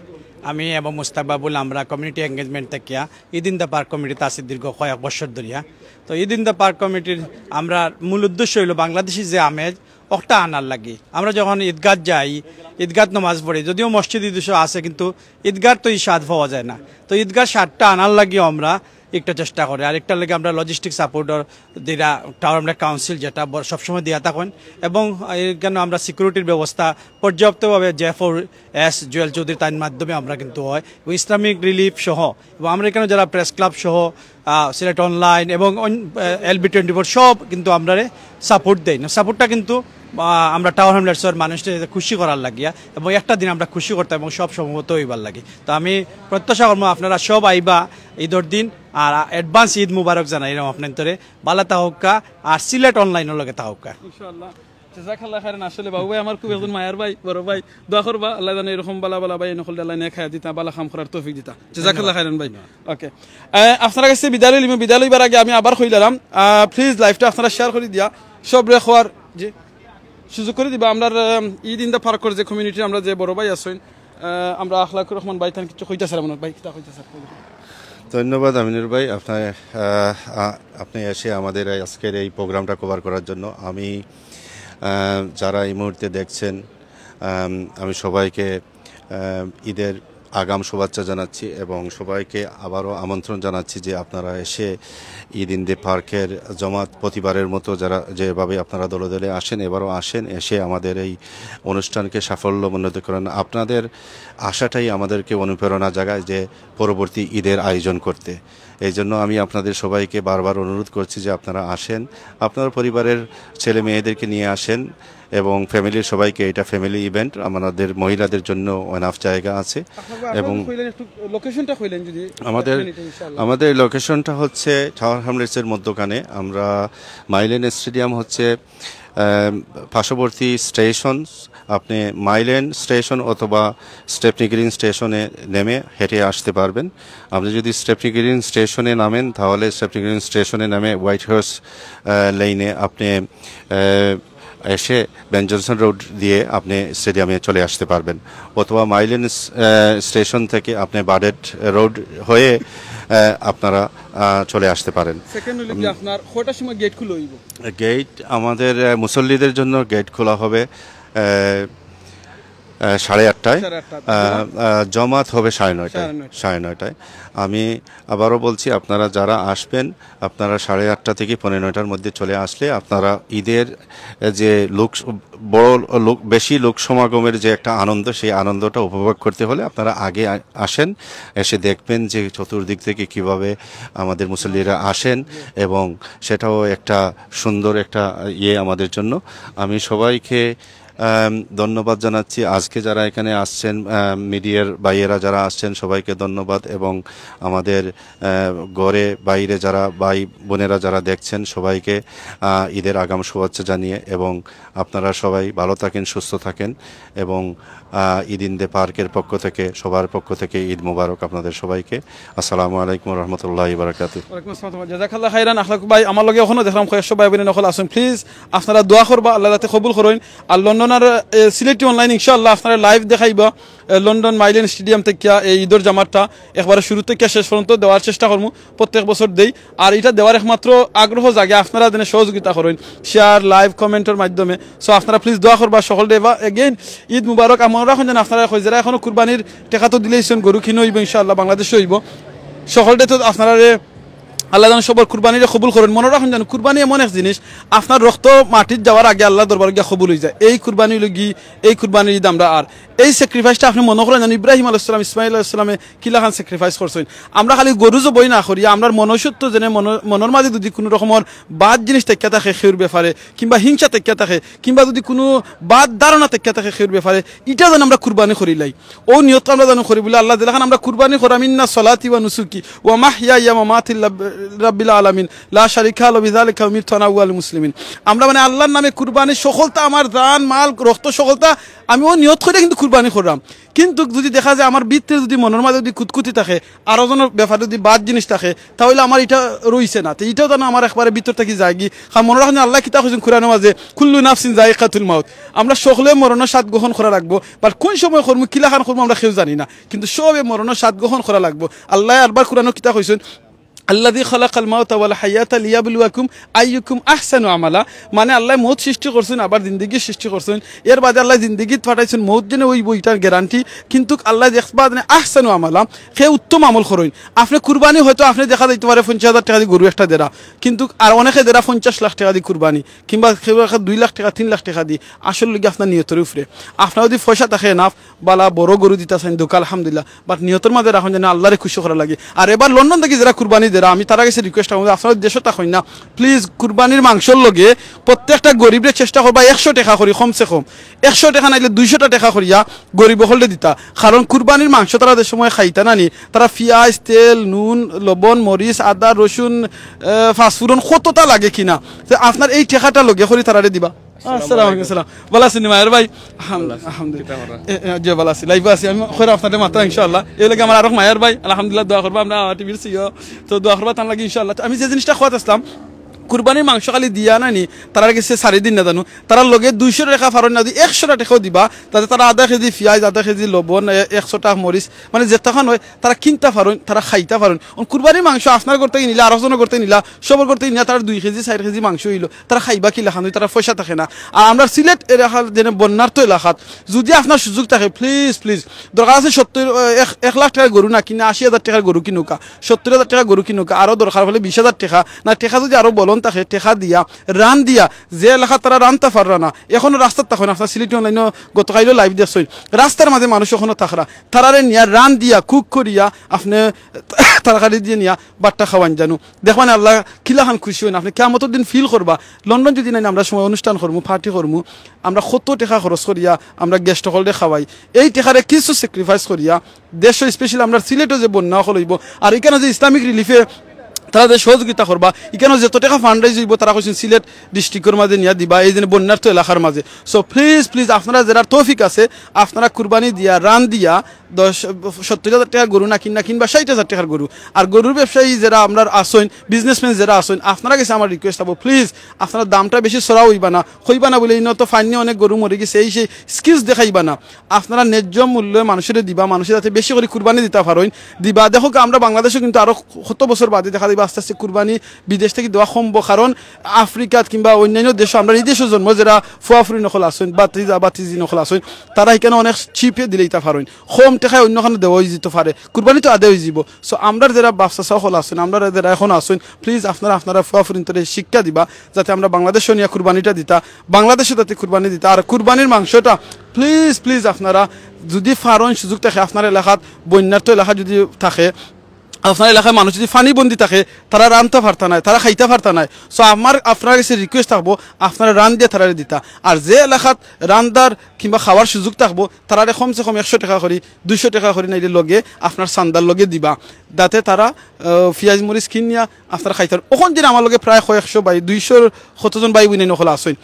আমি এবং মুস্তাক বাবুল আমরা কমিউনিটি এঙ্গেজমেন্ট থেকে ঈদ ইন দ্য পার্ক কমিটিতে আছি দীর্ঘ কয়েক বছর ধরিয়া। তো ঈদ ইন দ্য পার্ক কমিটির আমরা মূল উদ্দেশ্য হইল বাংলাদেশি যে আমেজ একটা আনার লাগে আমরা যখন ঈদগাহ যাই ঈদগাহ নামাজ পড়ি যদিও মসজিদ ঈদুশো আছে কিন্তু ঈদগাহ তো এই স্বাদ পাওয়া যায় না তো ঈদগাহ স্বাদটা আনার লাগে আমরা একটা চেষ্টা করে আর একটা লাগে আমরা লজিস্টিক সাপোর্টর যেটা টাউন আমরা কাউন্সিল যেটা সবসময় দিয়া থাকেন এবং এখানে আমরা সিকিউরিটির ব্যবস্থা পর্যাপ্তভাবে JF4S জুয়েল চৌধুরী তার মাধ্যমে আমরা কিন্তু হয় ইসলামিক রিলিফ সহ এবং আমরা এখানে যারা প্রেস ক্লাব সহ সিলেট অনলাইন এবং LB24 সব কিন্তু আমরা সাপোর্ট দেই না সাপোর্টটা কিন্তু আমরা টাউন হ্যামলেটসের মানুষদের খুশি করার লাগিয়া এবং একটা দিন আমরা খুশি করতাম এবং সব সম্ভবত হইবার লাগে তো আমি প্রত্যাশা করবো আপনারা সব আইবা ঈদের দিন আর অ্যাডভান্স ঈদ মুবারক জানাই এরকম আপনার বালা তাহকা আর সিলেট অনলাইনের লগে তাহকা ইনশাআল্লাহ জাযাকাল্লাহ খাইরান আসলে বাবু ভাই আমার খুব একজন মায়ের ভাই বড় ভাই দোয়া করবা আল্লাহ জানে এরকম বালা বালা ভাই নকল আল্লাহ নে খায়া দিতা বালা খাম করার তৌফিক দিতা জাযাকাল্লাহ খাইরান ভাই ওকে আপনারা কাছে বিদায় লইলাম বিদায় লইবার আগে আমি আবার কইলাম প্লিজ লাইভটা আপনারা শেয়ার করে দিয়া সব রে খোয়ার জি সুযোগ করে দিবা আমরা ঈদ ইন দা পার্কের যে কমিউনিটি আমরা যে বড় ভাই আছেন আমরা আখলাকুর রহমান ভাই তান কিছু কইতা স্যার মনে ভাই কিটা কইতা স্যার ধন্যবাদ আমিনুর ভাই আপনি এসে আমাদের আজকের এই প্রোগ্রামটা কভার করার জন্য আমি যারা এই মুহূর্তে দেখছেন আমি সবাইকে ঈদের আগাম শুভেচ্ছা জানাচ্ছি এবং সবাইকে আবারও আমন্ত্রণ জানাচ্ছি যে আপনারা এসে ঈদ ইন দ্য পার্কের জমাত প্রতিবারের মতো যারা যেভাবে আপনারা দলে দলে আসেন এবারও আসেন এসে আমাদের এই অনুষ্ঠানকে সাফল্যমণ্ডিত করেন আপনাদের আশাটাই আমাদেরকে অনুপ্রেরণা জাগায় যে পরবর্তী ঈদের আয়োজন করতে এই জন্য আমি আপনাদের সবাইকে বারবার অনুরোধ করছি যে আপনারা আসেন আপনার পরিবারের ছেলে মেয়েদেরকে নিয়ে আসেন এবং ফ্যামিলির সবাইকে এটা ফ্যামিলি ইভেন্ট আমাদের মহিলাদের জন্য এনাফ জায়গা আছে এবং লোকেশনটা কইলেন যদি আমাদের লোকেশনটা হচ্ছে টাওয়ার হ্যামলেটসের মধ্যখানে আমরা মাইলেন স্টেডিয়াম হচ্ছে পার্শ্ববর্তী স্টেশন আপনি মাইলেন স্টেশন অথবা স্টেপনি গ্রিন স্টেশনে নেমে হেঁটে আসতে পারবেন আপনি যদি স্টেপনি গ্রিন স্টেশনে নামেন তাহলে স্টেপনি গ্রিন স্টেশনে নামে হোয়াইট হাউস লেনে আপনি এসে বেন জনসন রোড দিয়ে আপনি স্টেডিয়ামে চলে আসতে পারবেন অথবা মাইলেন স্টেশন থেকে আপনি বাডেট রোড হয়ে আপনারা চলে আসতে পারেন গেট আমাদের মুসল্লিদের জন্য গেট খোলা হবে 8:30টায় জমাত হবে 9:30টায় আমি আবারও বলছি আপনারা যারা আসবেন আপনারা 8:30 থেকে 9:15টার মধ্যে চলে আসলে আপনারা ঈদের যে বেশি লোক সমাগমের যে একটা আনন্দ সেই আনন্দটা উপভোগ করতে হলে আপনারা আগে আসেন এসে দেখবেন যে চতুর্দিক থেকে কিভাবে আমাদের মুসল্লিরা আসেন এবং সেটাও একটা সুন্দর একটা আমাদের জন্য আমি সবাইকে ধন্যবাদ জানাচ্ছি আজকে যারা এখানে আসছেন মিডিয়ার ভাইয়েরা যারা আসছেন সবাইকে ধন্যবাদ এবং আমাদের ঘরে বাইরে যারা ভাই বোনেরা যারা দেখছেন সবাইকে ঈদের আগাম শুভেচ্ছা জানিয়ে এবং আপনারা সবাই ভালো থাকেন সুস্থ থাকেন এবং ঈদ ইন দ্য পার্কের পক্ষ থেকে সবার পক্ষ থেকে ঈদ মোবারক আপনাদের সবাইকে আসসালামু আলাইকুম রহমতুল্লাহি বারাকাতুহু ওয়ালাইকুম আসসালাম জাযাকাল্লাহ খাইরান আখলাক ভাই আমার লগে এখনো দেখলাম কয়েকশো ভাই বোন নকল আসেন প্লিজ আপনারা দোয়া করবা আল্লাহ যাতে কবুল করেন আর লন্ডনের সিলেটি অনলাইন ইনশাআল্লাহ আপনারা লাইভ দেখাইবা লন্ডন মাইলেন স্টেডিয়াম থেকে এই ঈদের জামাতটা একবারে শুরু থেকে শেষ পর্যন্ত দেওয়ার চেষ্টা করবো প্রত্যেক বছর দেই আর এটা দেওয়ার একমাত্র আগ্রহ জাগে আপনারা যেন সহযোগিতা করেন শেয়ার লাইভ কমেন্টের মাধ্যমে সো আপনারা প্লিজ দোয়া করবা সকল ডে বা এগেইন ঈদ মুবারক আমরা এখন যেন আপনারা যারা এখনো কুরবানির টেকা তো দিলেইছেন গরু কিনে হইব ইনশাআল্লাহ বাংলাদেশে হইব সকল ডে তো আপনারা আল্লাহ যেন সবার কুরবানিরে কবুল করেন মনে রাখুন যেন কুরবানি এমন এক জিনিস আপনার রক্ত মাটির যাওয়ার আগে আল্লাহ দরবার গিয়ে কবুল হয়ে যায় এই কুরবানি লগি এই কুরবানির ঈদ আমরা আর এই স্যাক্রিফাইসটা আপনি মনে করেন যেন ইব্রাহিম আলাইহিস সালাম ইসমাইল আলাইহিস সালামে কিলাখান স্যাক্রিফাইস করছেন আমরা খালি গরু বই না করি আমরা মনুষ্যত্ব যেন মনের মাঝে যদি কোনো রকমের বাদ জিনিস তেকা থাকে সেউর ব্যাপারে কিংবা হিংসা তেকা থাকে কিংবা যদি কোনো বাদ ধারণা তেকা থাকে সেউর ব্যাপারে এটা যেন আমরা কুরবানি করি লাই ও নিয়ত আমরা যেন করি বলে আল্লাহ যেখানে আমরা কুরবানি করাম ইন্না সলাতি ওয়া নুসুকি ওয়া মাহইয়া ওয়া মামাতি রাব্বিল আলামিন লা শারিকা লাহু বিযালিকা উমিরতু আনা আউয়ালুল মুসলিমিন আমরা মানে আল্লাহর নামে কুরবানি সকলতা আমার জান মাল রক্ত সকলতা আমি ও নিয়ত করে কিন্তু কুরবানি করলাম কিন্তু যদি দেখা যায় আমার ভিতরে যদি মনের মাঝে যদি কুতকুতি থাকে আরো জনের ব্যাপারে যদি বাদ জিনিস থাকে তাহলে আমার এটা রইছে না তো এটাও যেন আমার একবারে ভিতর থেকে যায়গি কারণ মনে রাখেন আল্লাহ কিতাব হয়েছেন কোরআনের মাঝে কুল্লু নাফসিন যায়িকাতুল মাউত আমরা সকলে মরণের স্বাদ গ্রহণ করা লাগবো বাট কোন সময় করবো কিলাখান করবো আমরা কেউ জানি না কিন্তু সবে মরণের স্বাদ গ্রহণ করা লাগবো আল্লাহ আরবার কোরআনের কিতাব হয়েছেন আল্লাযী খালাকাল মাউতা ওয়াল হায়াতা লিয়াবলুয়াকুম আইয়ুকুম আহসানু আমালা, মানে আল্লাহ মৌত সৃষ্টি করছেন আবার জিন্দেগি সৃষ্টি করছেন, এর বাদে আল্লাহ জিন্দেগি পাঠাইছেন মৌত জেনে ওই বইটার গ্যারান্টি, কিন্তু আল্লাহ দেখবা আহসানু আমালা সে উত্তম আমল করেন। আপনি কুরবানি হয়তো আপনি দেখা যাইতে পারে 50,000 টাকা দিয়ে গরু একটা দেরা, কিন্তু আর অনেকে দেরা 50 লাখ টাকা দিয়ে কুরবানি, কিংবা 2 লাখ টাকা 3 লাখ টাকা দিয়ে। আসল লগে আপনার নিয়তের উপরে, আপনার যদি পয়সা থাকে না বালা বড় গরু দিতেছেন দোকান আলহামদুলিল্লাহ, বাট নিয়তের মাঝে রাখুন যেন আল্লাহরে খুশি করা লাগে। আর এবার লন্ডন থেকে যারা কুরবানি দেরা, আমি তারা কাছে রিকোয়েস্ট করবো আপনার দেশে থাকুন না প্লিজ, কুরবানির মাংসর লগে প্রত্যেকটা গরিবের চেষ্টা করবা 100 টাকা করি, কমসে কম 100 টাকা নাইলে 200 টাকা করিয়া গরিব হলে দিতা। কারণ কুরবানির মাংস তারা যে সময় খাইতা নানি, তারা পেঁয়াজ তেল নুন লবণ মরিচ আদা রসুন ফাঁসফুরন কতটা লাগে কিনা, আপনার এই টাকাটা লগে করি তারা দিবা। আসসালামু আলাইকুম। সালাম, ভালো আছেন মায়ের ভাই? আলহামদুলিল্লাহ জি ভালো আছি, লাইভ আছি আমি, আপনাদের মাত্রা ইনশাআল্লাহ। এই লাগে আমার আরো মায়ের ভাই আলহামদুলিল্লাহ দোয়া করবো, আমরা টিভির সিও তো দোয়া করবো তার লাগে ইনশাআল্লাহ। আমি যে জিনিসটা খোয়াত আসলাম কুরবানির মাংস খালি দিয়া নানি, তারা গেছে 4 দিন না জানো, তারা লগে 200 টাকা ফারন না দিয়ে 100 টাকাও দিবা, তাতে তারা আধা কেজি পেঁয়াজ আধা কেজি লবণ 100 টাকা মরিচ, মানে যে তখন হয় তারা কিনতে পারেন, তারা খাইতে পারেন। কুরবানির মাংস আপনার করতে নিলা আর জনের করতে নিলা সবর করতে নিলা, তারা 2 কেজি 4 কেজি মাংস হইলো, তারা খাইবা কি লেখান, তারা পয়সা থাকে না। আর আমরা সিলেট এলাকার যেন বন্যার্থ এলাকাত যদি আপনার সুযোগ থাকে প্লিজ প্লিজ দরকার আছে 1 লাখ টাকার গরু না কিনা 80,000 টাকার গরু কিনুকা, 70,000 টাকার গরু কিনুকা, আরো দরকার হলে 20,000 টাকা না টাকা যদি আরো বলন থাকে টেকা দিয়া রান দিয়া, যে এলাকা তারা রানতে পাররা না এখনো রাস্তার তখন আপনার সিলেটি অনলাইন গতকালও লাইভ দেখছেন, রাস্তার মাঝে মানুষ এখনো থাকরা, তারারে নিয়া রান দিয়া কুক করিয়া আপনি তরকারি দিয়ে নিয়া বাট্টা খাওয়ান জানো, দেখবেন আল্লাহ কিলাখান খুশি হন, আপনি কেমন দিন ফিল করবা। লন্ডন যদি নাই আমরা সময় অনুষ্ঠান করবো পার্টি করবো, আমরা কত টাকা খরচ করিয়া আমরা গেস্ট হলে খাওয়াই, এই টাকারে কিছু স্যাক্রিফাইস করিয়া দেশ স্পেশালি আমরা সিলেটও যে বন্যা হইব, আর এখানে যে ইসলামিক রিলিফে তারা যে সহযোগিতা করবা, এখানে যত টাকা ফান্ডরাইজ হইব তারা কৈছেন সিলেট ডিস্ট্রিক্টের মাঝে নিয়ে দিবা এই যে বন্যার্থ এলাকার মাঝে। সো প্লিজ প্লিজ আপনারা যারা তৌফিক আছে আপনারা কুরবানি দিয়া রান দিয়া 70,000 টাকার গরু না কিনবা 60,000 টাকার গরু। আর গরুর ব্যবসায়ী যারা আপনার আসেন বিজনেসম্যান যারা আসেন আপনারা কাছে আমার রিকোয়েস্ট থাকবো প্লিজ আপনারা দামটা বেশি সরা হইবা না বলে এই তো ফাইনে অনেক গরু মরে গেছে এই সেই স্কিলস দেখাইবা না, আপনারা ন্যায্য মূল্যে মানুষের দিবা, মানুষের যাতে বেশি করে কুরবানি দিতে পারেন দিবা। দেখো আমরা বাংলাদেশে কিন্তু আরো কত বছর বাদে দেখা দিবা আস্তে আস্তে কুরবানি বিদেশ থেকে দেওয়া সম্ভব, কারণ আফ্রিকাত কিংবা অন্যান্য দেশে আমরা এই দেশের জন্ম যারা ফুয়াফুরি নকল আসেন বাতিজি নকল আসেন তারা এখানে অনেক চিপে দিলে ইতা পারেন, কম টাকায় অন্যখানে দেওয়া যেতে পারে, কুরবানি তো আদায় হয়ে যাব। সো আমরা যারা ব্যবসা সকল আসেন আমরা যারা এখন আসেন প্লিজ আপনারা ফুয়াফুরিন তোরে শিক্ষা দিবা যাতে আমরা বাংলাদেশে নিয়ে কুরবানিটা দিতা, বাংলাদেশে যাতে কুরবানি দিতা। আর কুরবানির মাংসটা প্লিজ প্লিজ আপনারা যদি ফারন সুযোগ থাকে আপনার এলাকাত বন্যার্থ এলাকা যদি থাকে আপনার এলাকায় মানুষ যদি ফানি বন্দি থাকে তারা রানতে পারতা নাই, তারা খাইতে পারতা নাই। সো আমার আপনার কাছে রিকোয়েস্ট থাকবো আপনারা রান দিয়ে তারা দিতা, আর যে এলাকাত রান্দার কিংবা খাওয়ার সুযোগ থাকবো তারা কমসে কম 100 টাকা করি 200 টাকা করি নাইলে লগে আপনার চান্দার লগে দিবা, যাতে তারা পেঁয়াজ মরিচ কিনিয়া আপনারা খাইতে পারেন। ওখান দিন আমার লগে প্রায় 100 বাই 200 কতজন বাই বোনে নকল আসেন,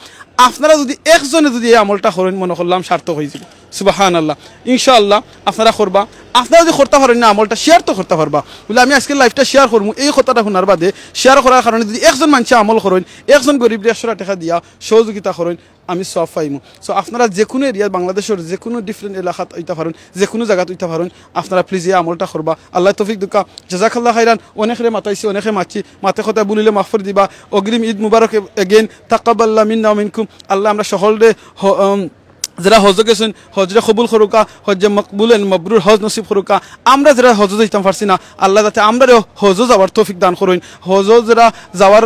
আপনারা যদি একজনে যদি এই আমলটা করেন মনে করলাম সার্থক হয়ে যাব। সুবহানাল্লাহ ইনশাআল্লাহ আপনারা করবা, আপনারা যদি করতে পারেন না আমলটা শেয়ার তো করতে পারবা বলে আমি আজকে লাইভটা শেয়ার করবো এই কথাটা শোনার বাদে শেয়ার করার কারণে যদি একজন মানুষ আমল করেন একজন গরিব 100 টাকা দিয়া সহযোগিতা করেন আমি সব পাইমু। সো আপনারা যে কোনো এরিয়া বাংলাদেশের যে কোনো ডিফারেন্ট এলাকাত হইতে পারেন যে কোনো জায়গাত হইতে পারেন আপনারা প্লিজ এই আমলটা করবা। আল্লাহ তৌফিক দুকা জাযাকাল্লাহ খাইরান। অনেকে মাতাইছি অনেকে মাছি মাতে কথা বলিলে মাফর দিবা। অগ্রিম ঈদ মুবারক এগেইন তাকাব্বাল্লাহ মিন্না ওয়া মিনকুম। আল্লাহ আমরা সকলে যারা হজ গেছেন হজরে কবুল করুকা, হজে মকবুলেন মবরুর হজ নসিব করুকা। আমরা যারা হজ যাইতাম পারছি না আল্লাহ যাতে আমরা হজ যাওয়ার তৌফিক দান করুন, হজ যারা যাওয়ার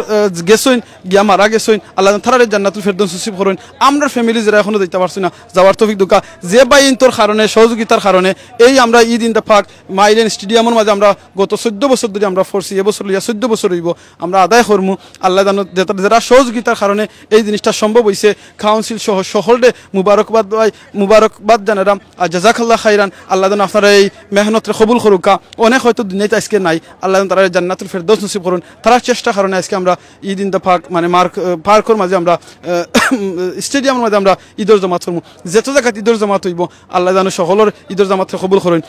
গেছেন গিয়া মারা গেছেন আল্লাহ তারারে জান্নাতুল ফেরদৌস নসিব করুন। আমরা ফ্যামিলি যারা এখনো যাইতে পারছি না যাওয়ার তৌফিক দুকা যে বাইনটোর কারণে সহযোগিতার কারণে এই আমরা ঈদ ইন দ্য পাক মাইলেন স্টেডিয়ামের মাঝে আমরা গত 14 বছর ধরে আমরা ফোরছি, এবছর লইয়া 14 বছর হইব আমরা আদায় করমু। আল্লাহ জানো যারা সহযোগিতার কারণে এই জিনিসটা সম্ভব হয়েছে কাউন্সিল সহ সকলে মুবারকবাদ জানারাম আর জাযাকাল্লাহ খাইরান। আল্লাহ যেন আপনারা এই মেহনতরে কবুল করুকা। অনেক হয়তো দুনিয়াতে আজকে নাই, আল্লাহ যেন তারা জান্নাতুল ফেরদৌস নসিব করুন। তারা চেষ্টার কারণে আজকে আমরা ঈদ ইন দ্য পার্ক মানে পার্কের মাঝে আমরা স্টেডিয়ামের মাঝে আমরা ঈদের জামাত করবো। যেত জায়গায় ঈদের জামাত হইব আল্লাহ যেন সকলের ঈদের জামাতরে কবুল করেন।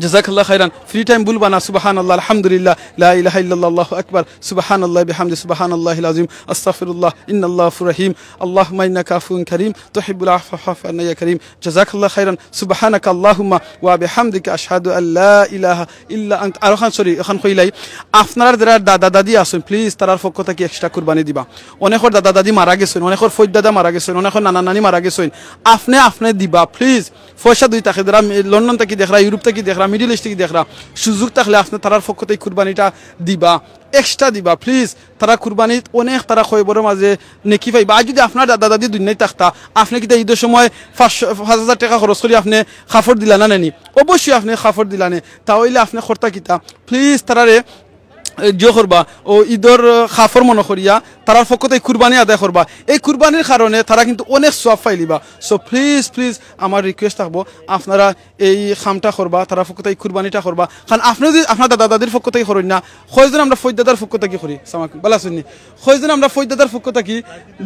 জাযাকাল্লাহ খাইরান ফ্রি টাইম ভুলবা না সুবহানাল্লাহ আলহামদুলিল্লাহ লা ইলাহা ইল্লাল্লাহ আল্লাহু আকবার সুবহানাল্লাহি বিহামদি সুবহানাল্লাহিল আযীম আস্তাগফিরুল্লাহ ইন্নাল্লাহু গফুরুর রহিম আল্লাহুম্মা ইন্নাকা আফুউন কারীম তুহিব্বুল আফওয়া ফা'ফু আন্না ইয়া কারীম জাযাকাল্লাহ খাইরান সুবহানাকা আল্লাহুম্মা ওয়া বিহামদিকা আশহাদু আল্লা ইলাহা ইল্লা আনতা আর এখন কইলাই আপনার যারা দাদা দাদি আছেন প্লিজ তারার পক্ষ থেকে এক্সট্রা কুরবানি দিবা অনেকের দাদা দাদি মারা গেছেন অনেকের ফৈদ দাদা মারা গেছেন অনেকের নানা নানি মারা গেছেন আপনি দিবা প্লিজ পয়সা দুই থাকে যারা লন্ডন থেকে দেখরা ইউরোপ থেকে দেখরা মিডল ইস্ট থেকে দেখরা সুযোগ থাকলে আপনি তারার পক্ষ থেকে কুরবানিটা দিবা এক্সট্রা দিবা প্লিজ তারা কুরবানিত অনেক তারা খবরের মাঝে নেকি পাইবা আর যদি আপনার দাদা দাদি দুনিয়ায় থাকতা আপনি কি ঈদের সময় 5,000 টাকা খরচ করে আপনি খাফর দিলা না নেনি অবশ্যই আপনি খাফর দিলা নে তাহলে আপনি খরতা কিতা প্লিজ তারারে জিও করবা ও ঈদর খাফর মনে করিয়া তারার পক্ষ থেকে কুরবানি আদায় করবা এই কুরবানির কারণে তারা কিন্তু অনেক সওয়াব পাইলিবা সো প্লিজ আমার রিকোয়েস্ট থাকবো আপনারা এই খামটা করবা তারা পক্ষ থেকে কুরবানিটা করবা কারণ আপনি যদি আপনার দাদা দাদির পক্ষ থেকে করেন না কয়জন আমরা ফৈদ দাদার পক্ষ থেকে করি সামাক বালা শুনি কয়জন আমরা ফৈদ দাদার পক্ষ থেকে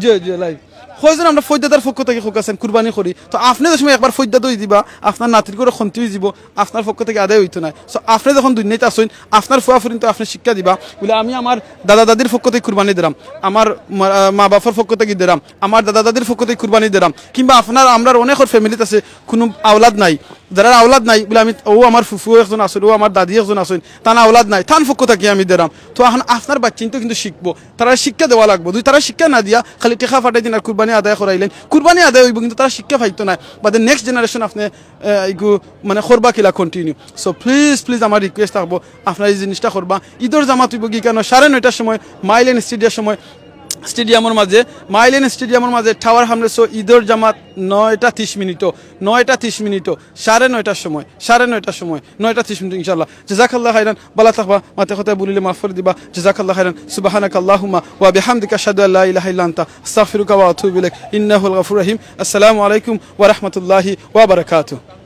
জি লাইভ কয়জন আমরা ফৈদ দাদার পক্ষ থেকে হোকাছেন কুরবানি করি তো আপনি যে সময় একবার ফৈদ দাদা দিবা আপনার নাতির করে খন্তি হয়ে যাব আপনার পক্ষ থেকে আদায় হইতো না সো আপনি যখন দুনিয়াতে আসেন আপনার ফুয়া ফুরিন তো আপনি শিক্ষা দিবা বলে আমি আমার দাদা দাদির পক্ষ থেকে কুরবানি দিলাম আমার মা বাবার পক্ষ থেকে দিলাম আমার দাদা দাদির পক্ষ থেকে কুরবানি দিলাম কিংবা আপনার আমরা অনেকের ফ্যামিলিতে আছে কোনো আওলাদ নাই যারা আওলাদ নাই বলে আমি ও আমার ফুফু একজন আসেন ও আমার দাদি একজন আসেন তার আওলাদ নাই তার পক্ষ থেকে আমি দিলাম তো এখন আপনার বাচ্চিন তো কিন্তু শিখবো তারা শিক্ষা দেওয়া লাগবে যদি তারা শিক্ষা না দিয়া খালি টেকা ফাটাই দিন আর কুরবানি আদায় করাইলেন কুরবানি আদায় হইব কিন্তু তারা শিক্ষা পাইতো না বা নেক্সট জেনারেশন আপনি এইগু মানে করবা কিলা কন্টিনিউ সো প্লিজ আমার রিকোয়েস্ট থাকবো আপনার এই জিনিসটা করবা ঈদের জামাত হইব কি কেন 9:30টার সময় মাইলেন স্টেডিয়ামের মাঝে টাওয়ার হামলে সো ঈদের জামাত 9:30 মিনিটও 9:30 সময় 9:30 ইনশাআল্লাহ জাযাকাল্লাহ খাইরান বালা তাকবা মাতে কথা বলিলে মাফ করে দিবা জাযাকাল্লাহ খাইরান সুবহানাকা আল্লাহুম্মা ওয়া বিহামদিকা আশহাদু আল্লা ইলাহা ইল্লা আনতা আস্তাগফিরুকা ওয়া আতুবু ইলাইক ইন্নাহুল গফুরুর রহিম আসসালামু আলাইকুম ওয়া রাহমাতুল্লাহি ওয়া বারাকাতুহু